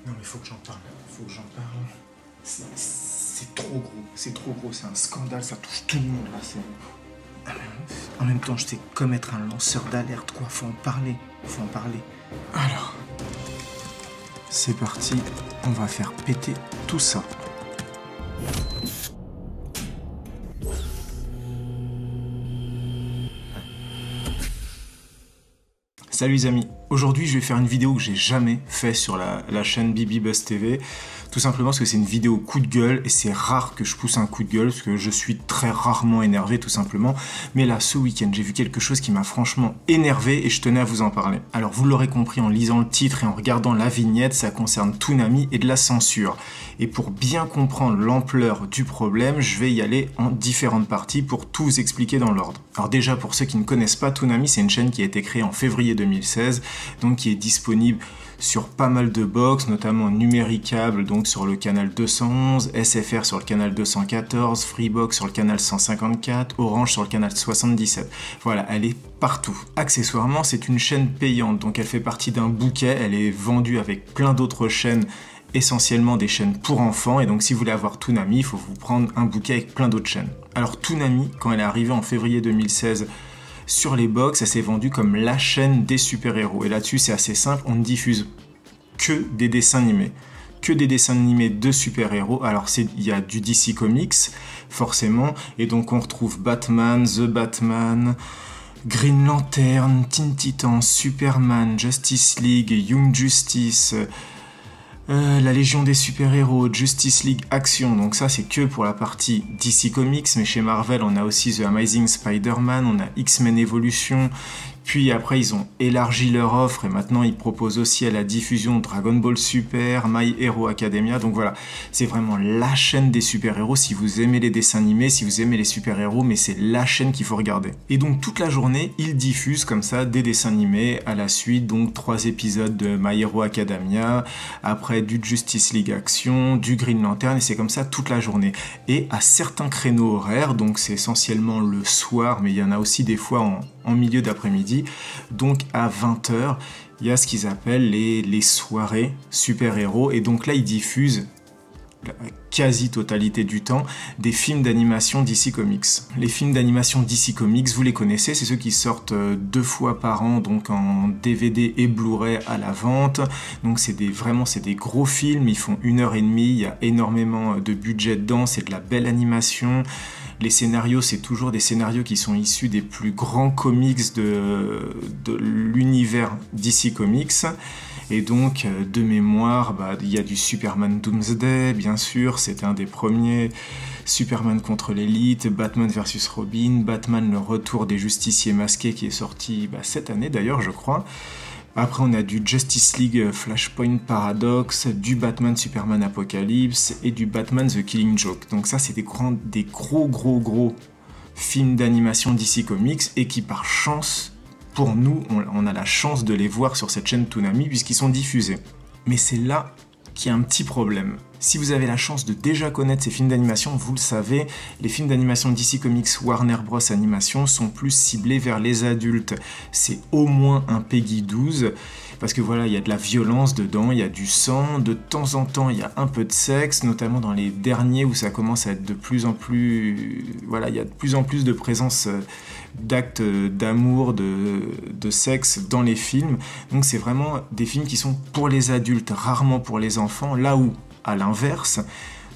Non mais faut que j'en parle, faut que j'en parle. C'est trop gros, c'est trop gros, c'est un scandale, ça touche tout le monde là. En même temps, je sais comme être un lanceur d'alerte, quoi. Faut en parler, faut en parler. Alors, c'est parti, on va faire péter tout ça. Salut les amis, aujourd'hui je vais faire une vidéo que j'ai jamais fait sur la chaîne Bibi Buzz TV, tout simplement parce que c'est une vidéo coup de gueule et c'est rare que je pousse un coup de gueule parce que je suis très rarement énervé tout simplement, mais là ce week-end j'ai vu quelque chose qui m'a franchement énervé et je tenais à vous en parler. Alors vous l'aurez compris en lisant le titre et en regardant la vignette, ça concerne Toonami et de la censure. Et pour bien comprendre l'ampleur du problème, je vais y aller en différentes parties pour tout vous expliquer dans l'ordre. Alors déjà pour ceux qui ne connaissent pas, Toonami c'est une chaîne qui a été créée en février 2016, donc qui est disponible sur pas mal de box, notamment Numéricable, donc sur le canal 211, SFR sur le canal 214, Freebox sur le canal 154, Orange sur le canal 77. Voilà, elle est partout. Accessoirement, c'est une chaîne payante, donc elle fait partie d'un bouquet, elle est vendue avec plein d'autres chaînes, essentiellement des chaînes pour enfants, et donc si vous voulez avoir Toonami, il faut vous prendre un bouquet avec plein d'autres chaînes. Alors Toonami, quand elle est arrivée en février 2016, sur les box, elle s'est vendue comme la chaîne des super-héros. Et là-dessus, c'est assez simple, on ne diffuse que des dessins animés. Que des dessins animés de super-héros. Alors, il y a du DC Comics, forcément. Et donc, on retrouve Batman, The Batman, Green Lantern, Teen Titans, Superman, Justice League, Young Justice... la Légion des super-héros, Justice League Action, donc ça c'est que pour la partie DC Comics, mais chez Marvel on a aussi The Amazing Spider-Man, on a X-Men Evolution, puis après ils ont élargi leur offre et maintenant ils proposent aussi à la diffusion Dragon Ball Super, My Hero Academia, donc voilà, c'est vraiment la chaîne des super-héros si vous aimez les dessins animés, si vous aimez les super-héros, mais c'est la chaîne qu'il faut regarder. Et donc toute la journée, ils diffusent comme ça des dessins animés à la suite, donc 3 épisodes de My Hero Academia, après du Justice League Action, du Green Lantern, et c'est comme ça toute la journée. Et à certains créneaux horaires, donc c'est essentiellement le soir, mais il y en a aussi des fois en milieu d'après-midi, donc à 20h, il y a ce qu'ils appellent les soirées super-héros, et donc là ils diffusent la quasi-totalité du temps des films d'animation DC Comics. Les films d'animation DC Comics, vous les connaissez, c'est ceux qui sortent 2 fois par an, donc en DVD et Blu-ray à la vente. Donc c'est des gros films, ils font 1h30, il y a énormément de budget dedans, c'est de la belle animation. Les scénarios, c'est toujours des scénarios qui sont issus des plus grands comics de l'univers DC Comics. Et donc, de mémoire, il y a du Superman Doomsday, bien sûr, c'était un des premiers, Superman contre l'élite, Batman vs Robin, Batman le retour des justiciers masqués qui est sorti cette année d'ailleurs, je crois. Après, on a du Justice League Flashpoint Paradox, du Batman Superman Apocalypse et du Batman The Killing Joke. Donc ça, c'est des gros films d'animation DC Comics et qui, par chance, pour nous, on a la chance de les voir sur cette chaîne Toonami puisqu'ils sont diffusés. Mais c'est là qu'il y a un petit problème. Si vous avez la chance de déjà connaître ces films d'animation, vous le savez, les films d'animation DC Comics Warner Bros Animation sont plus ciblés vers les adultes. C'est au moins un Peggy 12, parce que voilà, il y a de la violence dedans, il y a du sang, de temps en temps il y a un peu de sexe, notamment dans les derniers où ça commence à être de plus en plus... Voilà, il y a de plus en plus de présence d'actes d'amour, de sexe dans les films. Donc c'est vraiment des films qui sont pour les adultes, rarement pour les enfants, là où à l'inverse,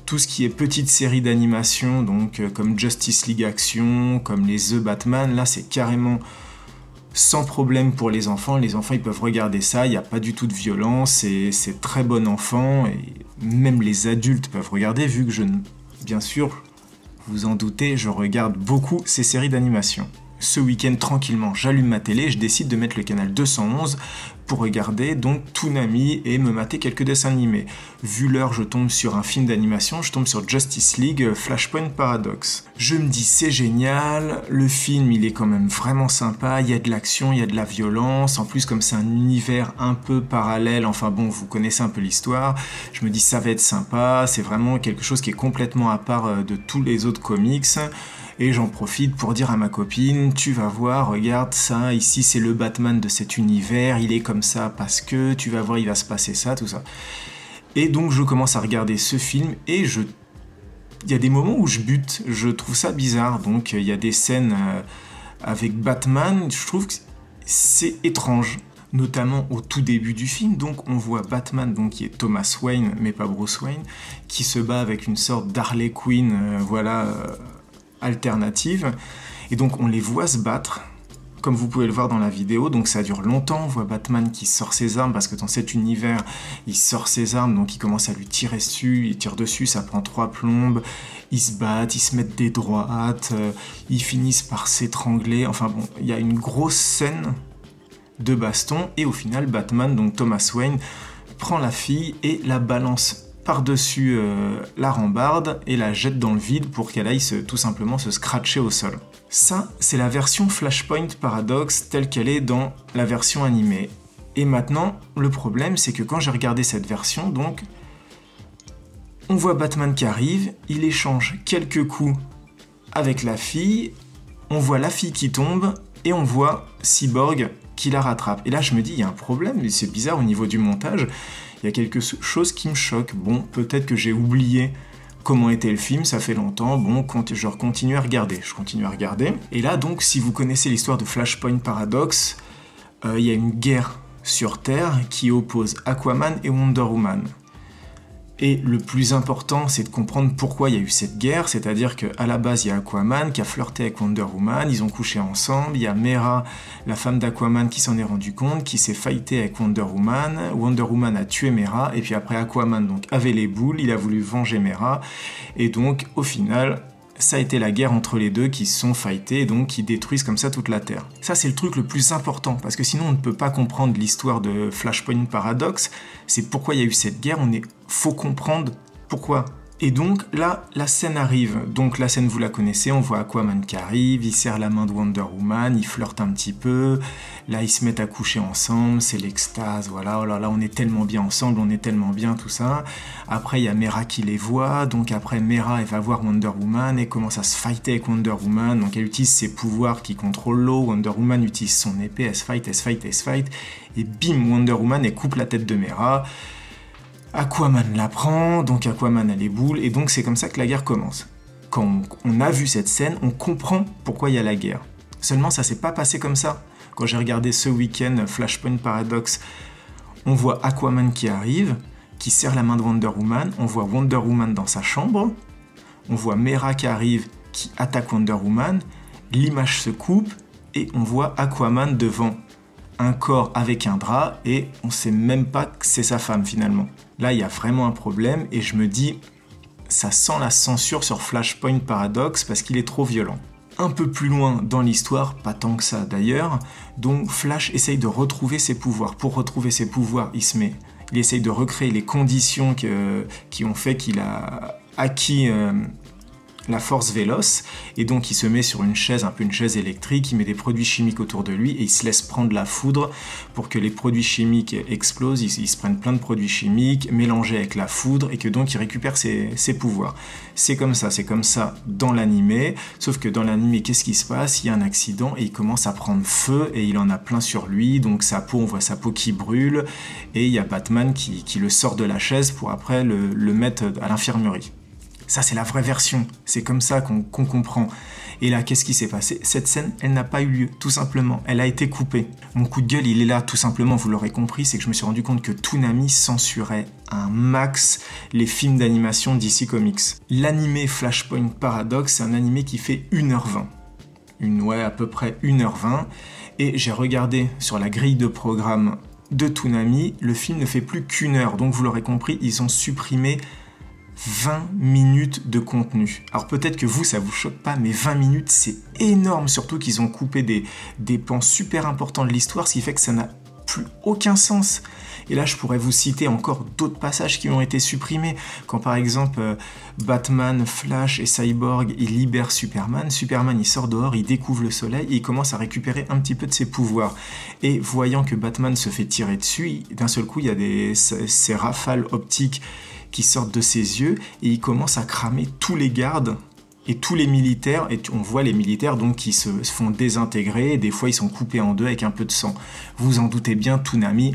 tout ce qui est petite série d'animation, donc comme Justice League Action, comme les The Batman, là c'est carrément sans problème pour les enfants ils peuvent regarder ça, il n'y a pas du tout de violence, c'est très bon enfant, et même les adultes peuvent regarder, vu que bien sûr, vous en doutez, je regarde beaucoup ces séries d'animation. Ce week-end, tranquillement, j'allume ma télé, je décide de mettre le canal 211 pour regarder donc Toonami et me mater quelques dessins animés. Vu l'heure, je tombe sur un film d'animation, je tombe sur Justice League Flashpoint Paradox. Je me dis c'est génial, le film il est quand même vraiment sympa, il y a de l'action, il y a de la violence, en plus comme c'est un univers un peu parallèle, enfin bon, vous connaissez un peu l'histoire, je me dis ça va être sympa, c'est vraiment quelque chose qui est complètement à part de tous les autres comics. Et j'en profite pour dire à ma copine, tu vas voir, regarde ça, ici c'est le Batman de cet univers, il est comme ça parce que, tu vas voir, il va se passer ça, tout ça. Et donc je commence à regarder ce film et il y a des moments où je bute, je trouve ça bizarre. Donc il y a des scènes avec Batman, je trouve que c'est étrange. Notamment au tout début du film, donc on voit Batman, donc qui est Thomas Wayne, mais pas Bruce Wayne, qui se bat avec une sorte d'Harley Quinn, alternative. Et donc on les voit se battre, comme vous pouvez le voir dans la vidéo, donc ça dure longtemps, on voit Batman qui sort ses armes, parce que dans cet univers, il sort ses armes, donc il commence à lui tirer dessus, il tire dessus, ça prend 3 plombes, ils se battent, ils se mettent des droites, ils finissent par s'étrangler, enfin bon, il y a une grosse scène de baston, et au final, Batman, donc Thomas Wayne, prend la fille et la balance par-dessus la rambarde et la jette dans le vide pour qu'elle aille tout simplement se scratcher au sol. Ça, c'est la version Flashpoint Paradox telle qu'elle est dans la version animée. Et maintenant, le problème, c'est que quand j'ai regardé cette version, donc, on voit Batman qui arrive, il échange quelques coups avec la fille, on voit la fille qui tombe, et on voit Cyborg qui la rattrape. Et là, je me dis, il y a un problème, c'est bizarre au niveau du montage, il y a quelque chose qui me choque. Bon, peut-être que j'ai oublié comment était le film, ça fait longtemps, bon, je continue à regarder, Et là, donc, si vous connaissez l'histoire de Flashpoint Paradox, il y a une guerre sur Terre qui oppose Aquaman et Wonder Woman. Et le plus important, c'est de comprendre pourquoi il y a eu cette guerre, c'est-à-dire qu'à la base, il y a Aquaman qui a flirté avec Wonder Woman, ils ont couché ensemble, il y a Mera, la femme d'Aquaman, qui s'en est rendu compte, qui s'est fighté avec Wonder Woman a tué Mera, et puis après Aquaman donc, avait les boules, il a voulu venger Mera, et donc au final, ça a été la guerre entre les deux qui se sont fightés et donc qui détruisent comme ça toute la Terre. Ça, c'est le truc le plus important, parce que sinon on ne peut pas comprendre l'histoire de Flashpoint Paradox, c'est pourquoi il y a eu cette guerre, faut comprendre pourquoi. Et donc là, la scène arrive. Donc la scène, vous la connaissez, on voit Aquaman qui arrive, il serre la main de Wonder Woman, il flirte un petit peu, là ils se mettent à coucher ensemble, c'est l'extase, voilà, oh là là, on est tellement bien ensemble, on est tellement bien, tout ça. Après, il y a Mera qui les voit, donc après Mera, elle va voir Wonder Woman et commence à se fighter avec Wonder Woman, donc elle utilise ses pouvoirs qui contrôlent l'eau, Wonder Woman utilise son épée, elle se fight, et bim, Wonder Woman, elle coupe la tête de Mera. Aquaman la prend, donc Aquaman a les boules, et donc c'est comme ça que la guerre commence. Quand on a vu cette scène, on comprend pourquoi il y a la guerre. Seulement, ça s'est pas passé comme ça. Quand j'ai regardé ce week-end Flashpoint Paradox, on voit Aquaman qui arrive, qui serre la main de Wonder Woman, on voit Wonder Woman dans sa chambre, on voit Mera qui arrive, qui attaque Wonder Woman, l'image se coupe, et on voit Aquaman devant un corps avec un drap et on sait même pas que c'est sa femme finalement. Là, il y a vraiment un problème et je me dis, ça sent la censure sur Flashpoint Paradox parce qu'il est trop violent. Un peu plus loin dans l'histoire, pas tant que ça d'ailleurs, donc Flash essaye de retrouver ses pouvoirs. Pour retrouver ses pouvoirs, il essaye de recréer les conditions qui ont fait qu'il a acquis la force véloce, et donc il se met sur une chaise, un peu une chaise électrique, il met des produits chimiques autour de lui et il se laisse prendre la foudre pour que les produits chimiques explosent, ils se prennent plein de produits chimiques mélangés avec la foudre et que donc il récupère ses pouvoirs. C'est comme ça dans l'animé, sauf que dans l'animé, qu'est-ce qui se passe? Il y a un accident et il commence à prendre feu et il en a plein sur lui, donc sa peau, on voit sa peau qui brûle et il y a Batman qui le sort de la chaise pour après le mettre à l'infirmerie. Ça, c'est la vraie version. C'est comme ça qu'on comprend. Et là, qu'est-ce qui s'est passé? Cette scène, elle n'a pas eu lieu, tout simplement. Elle a été coupée. Mon coup de gueule, il est là, tout simplement, vous l'aurez compris, c'est que je me suis rendu compte que Toonami censurait un max les films d'animation DC Comics. L'animé Flashpoint Paradox, c'est un animé qui fait 1h20. À peu près 1h20. Et j'ai regardé sur la grille de programme de Toonami, le film ne fait plus qu'1 heure. Donc, vous l'aurez compris, ils ont supprimé 20 minutes de contenu. Alors peut-être que vous, ça vous choque pas, mais 20 minutes, c'est énorme, surtout qu'ils ont coupé des pans super importants de l'histoire, ce qui fait que ça n'a plus aucun sens. Et là, je pourrais vous citer encore d'autres passages qui ont été supprimés. Quand par exemple, Batman, Flash et Cyborg, ils libèrent Superman. Superman, il sort dehors, il découvre le soleil et il commence à récupérer un petit peu de ses pouvoirs. Et voyant que Batman se fait tirer dessus, d'un seul coup, il y a ces rafales optiques qui sortent de ses yeux et il commence à cramer tous les gardes et tous les militaires, et on voit les militaires donc qui se font désintégrer, et des fois ils sont coupés en deux avec un peu de sang. Vous en doutez bien, Toonami,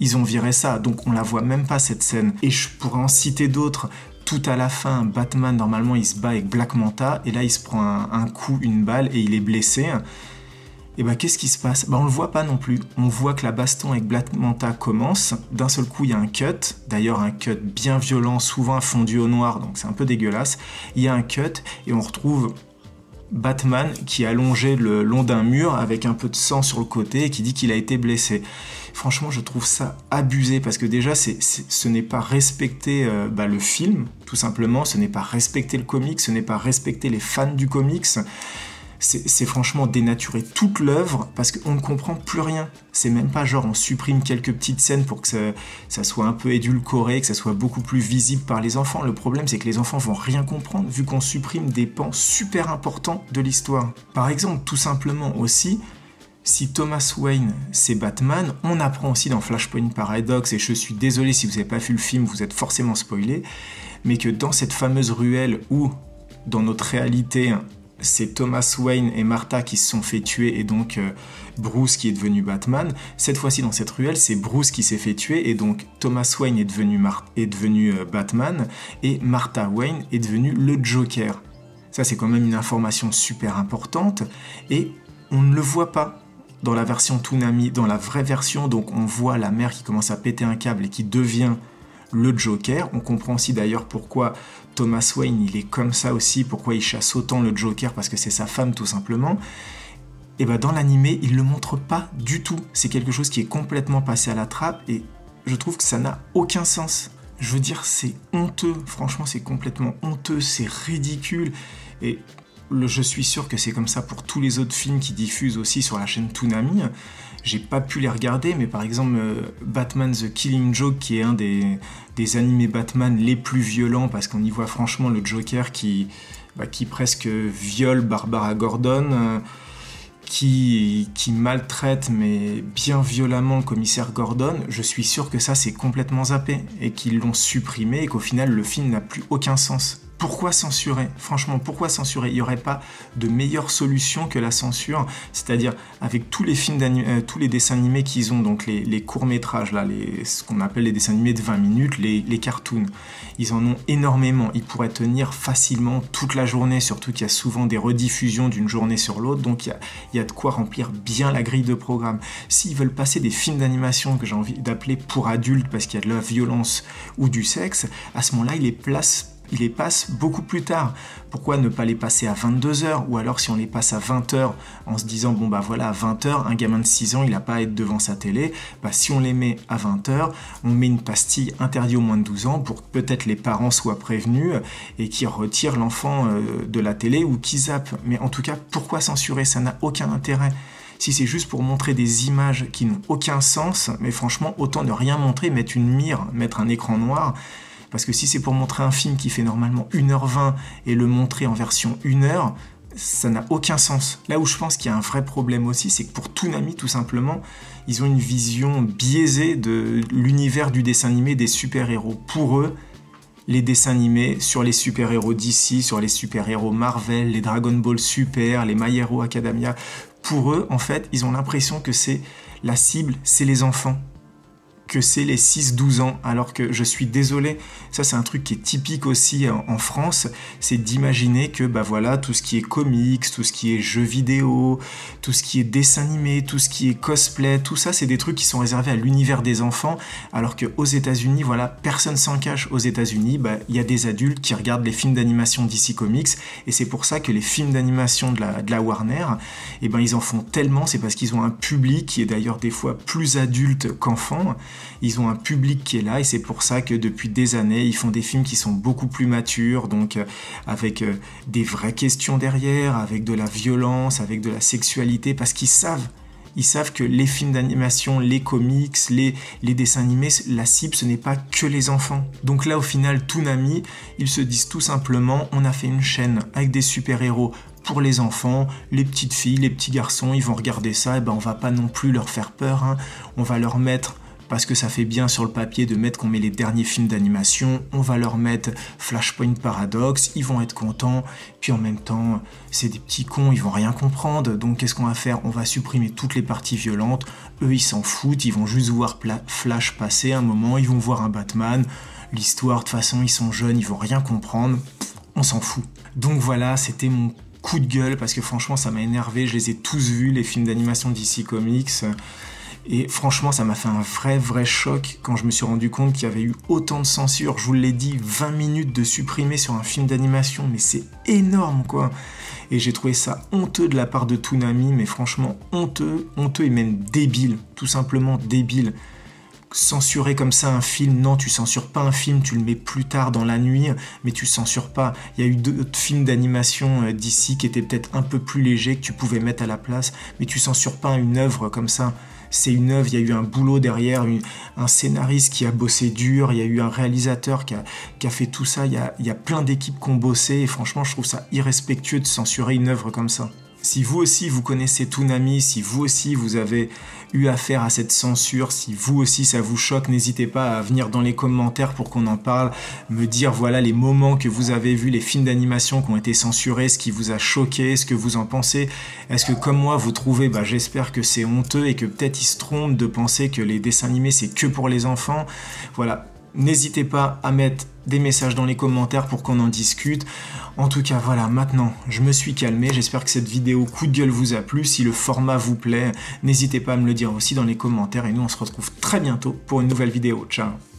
ils ont viré ça, donc on la voit même pas cette scène. Et je pourrais en citer d'autres. Tout à la fin, Batman, normalement, il se bat avec Black Manta, et là, il se prend un coup, une balle, et il est blessé. Et bah, qu'est-ce qui se passe? Bah, on le voit pas non plus. On voit que la baston avec Black Manta commence. D'un seul coup, il y a un cut. D'ailleurs, un cut bien violent, souvent fondu au noir, donc c'est un peu dégueulasse. Il y a un cut, et on retrouve Batman qui est allongé le long d'un mur avec un peu de sang sur le côté et qui dit qu'il a été blessé. Franchement, je trouve ça abusé parce que déjà, ce n'est pas respecter le film, tout simplement. Ce n'est pas respecter le comics, ce n'est pas respecter les fans du comics. C'est franchement dénaturer toute l'œuvre parce qu'on ne comprend plus rien. C'est même pas genre on supprime quelques petites scènes pour que ça soit un peu édulcoré, que ça soit beaucoup plus visible par les enfants. Le problème, c'est que les enfants vont rien comprendre vu qu'on supprime des pans super importants de l'histoire. Par exemple, tout simplement aussi, si Thomas Wayne c'est Batman, on apprend aussi dans Flashpoint Paradox, et je suis désolé si vous n'avez pas vu le film, vous êtes forcément spoilé, mais que dans cette fameuse ruelle où, dans notre réalité, c'est Thomas Wayne et Martha qui se sont fait tuer et donc Bruce qui est devenu Batman. Cette fois-ci dans cette ruelle, c'est Bruce qui s'est fait tuer et donc Thomas Wayne est devenu Batman et Martha Wayne est devenue le Joker. Ça c'est quand même une information super importante et on ne le voit pas dans la version Toonami, dans la vraie version. Donc on voit la mère qui commence à péter un câble et qui devient le Joker. On comprend aussi d'ailleurs pourquoi Thomas Wayne il est comme ça aussi, pourquoi il chasse autant le Joker, parce que c'est sa femme tout simplement. Et bah dans l'animé, il le montre pas du tout. C'est quelque chose qui est complètement passé à la trappe et je trouve que ça n'a aucun sens. Je veux dire, c'est honteux. Franchement, c'est complètement honteux, c'est ridicule. Et je suis sûr que c'est comme ça pour tous les autres films qui diffusent aussi sur la chaîne Toonami. J'ai pas pu les regarder, mais par exemple Batman The Killing Joke, qui est un des animés Batman les plus violents, parce qu'on y voit franchement le Joker qui presque viole Barbara Gordon, qui maltraite mais bien violemment le commissaire Gordon. Je suis sûr que ça c'est complètement zappé et qu'ils l'ont supprimé et qu'au final le film n'a plus aucun sens. Pourquoi censurer? Franchement, pourquoi censurer? Il n'y aurait pas de meilleure solution que la censure, c'est-à-dire avec tous les films tous les dessins animés qu'ils ont, donc les courts-métrages, là, ce qu'on appelle les dessins animés de 20 minutes, les cartoons. Ils en ont énormément. Ils pourraient tenir facilement toute la journée, surtout qu'il y a souvent des rediffusions d'une journée sur l'autre, donc il y a de quoi remplir bien la grille de programme. S'ils veulent passer des films d'animation que j'ai envie d'appeler pour adultes parce qu'il y a de la violence ou du sexe, à ce moment-là, il les passe beaucoup plus tard. Pourquoi ne pas les passer à 22h? Ou alors si on les passe à 20h en se disant, bon bah voilà, à 20h, un gamin de 6 ans, il n'a pas à être devant sa télé. Bah si on les met à 20h, on met une pastille interdite aux moins de 12 ans pour que peut-être les parents soient prévenus et qu'ils retirent l'enfant de la télé ou qu'ils zappent. Mais en tout cas, pourquoi censurer? Ça n'a aucun intérêt. Si c'est juste pour montrer des images qui n'ont aucun sens, mais franchement, autant ne rien montrer, mettre une mire, mettre un écran noir. Parce que si c'est pour montrer un film qui fait normalement 1h20 et le montrer en version 1h, ça n'a aucun sens. Là où je pense qu'il y a un vrai problème aussi, c'est que pour Toonami, tout simplement, ils ont une vision biaisée de l'univers du dessin animé des super-héros. Pour eux, les dessins animés sur les super-héros DC, sur les super-héros Marvel, les Dragon Ball Super, les My Hero Academia, pour eux, en fait, ils ont l'impression que la cible, c'est les enfants. Que c'est les 6-12 ans, alors que je suis désolé, ça c'est un truc qui est typique aussi en France, c'est d'imaginer que bah voilà, tout ce qui est comics, tout ce qui est jeux vidéo, tout ce qui est dessin animé, tout ce qui est cosplay, tout ça c'est des trucs qui sont réservés à l'univers des enfants, alors qu'aux États-Unis, voilà, personne s'en cache. Aux États-Unis, bah, y a des adultes qui regardent les films d'animation DC Comics, et c'est pour ça que les films d'animation de la Warner, et ben ils en font tellement, c'est parce qu'ils ont un public qui est d'ailleurs des fois plus adulte qu'enfant. Ils ont un public qui est là et c'est pour ça que depuis des années, ils font des films qui sont beaucoup plus matures, donc avec des vraies questions derrière, avec de la violence, avec de la sexualité, parce qu'ils savent que les films d'animation, les comics, les dessins animés, la cible, ce n'est pas que les enfants. Donc là, au final, Toonami, ils se disent tout simplement, on a fait une chaîne avec des super-héros pour les enfants, les petites filles, les petits garçons, ils vont regarder ça, et ben on va pas non plus leur faire peur, hein. On va leur mettre parce que ça fait bien sur le papier de mettre qu'on met les derniers films d'animation, on va leur mettre Flashpoint Paradox, ils vont être contents, puis en même temps, c'est des petits cons, ils vont rien comprendre, donc qu'est-ce qu'on va faire? On va supprimer toutes les parties violentes, eux ils s'en foutent, ils vont juste voir Flash passer un moment, ils vont voir un Batman, l'histoire, de toute façon, ils sont jeunes, ils vont rien comprendre, on s'en fout. Donc voilà, c'était mon coup de gueule, parce que franchement, ça m'a énervé, je les ai tous vus, les films d'animation DC Comics, et franchement, ça m'a fait un vrai choc quand je me suis rendu compte qu'il y avait eu autant de censure. Je vous l'ai dit, 20 minutes de supprimer sur un film d'animation, mais c'est énorme, quoi. Et j'ai trouvé ça honteux de la part de Toonami, mais franchement, honteux et même débile, tout simplement débile. Censurer comme ça un film, non, tu censures pas un film, tu le mets plus tard dans la nuit, mais tu censures pas. Il y a eu d'autres films d'animation d'ici qui étaient peut-être un peu plus légers, que tu pouvais mettre à la place, mais tu censures pas une œuvre comme ça. C'est une œuvre, il y a eu un boulot derrière, un scénariste qui a bossé dur, il y a eu un réalisateur qui a fait tout ça, il y a plein d'équipes qui ont bossé, et franchement, je trouve ça irrespectueux de censurer une œuvre comme ça. Si vous aussi vous connaissez Toonami, si vous aussi vous avez eu affaire à cette censure, si vous aussi ça vous choque, n'hésitez pas à venir dans les commentaires pour qu'on en parle, me dire voilà les moments que vous avez vus, les films d'animation qui ont été censurés, ce qui vous a choqué, ce que vous en pensez. Est-ce que comme moi vous trouvez, j'espère que c'est honteux et que peut-être ils se trompent de penser que les dessins animés c'est que pour les enfants. Voilà. N'hésitez pas à mettre des messages dans les commentaires pour qu'on en discute. En tout cas, voilà, maintenant, je me suis calmé. J'espère que cette vidéo coup de gueule vous a plu. Si le format vous plaît, n'hésitez pas à me le dire aussi dans les commentaires. Et nous, on se retrouve très bientôt pour une nouvelle vidéo. Ciao!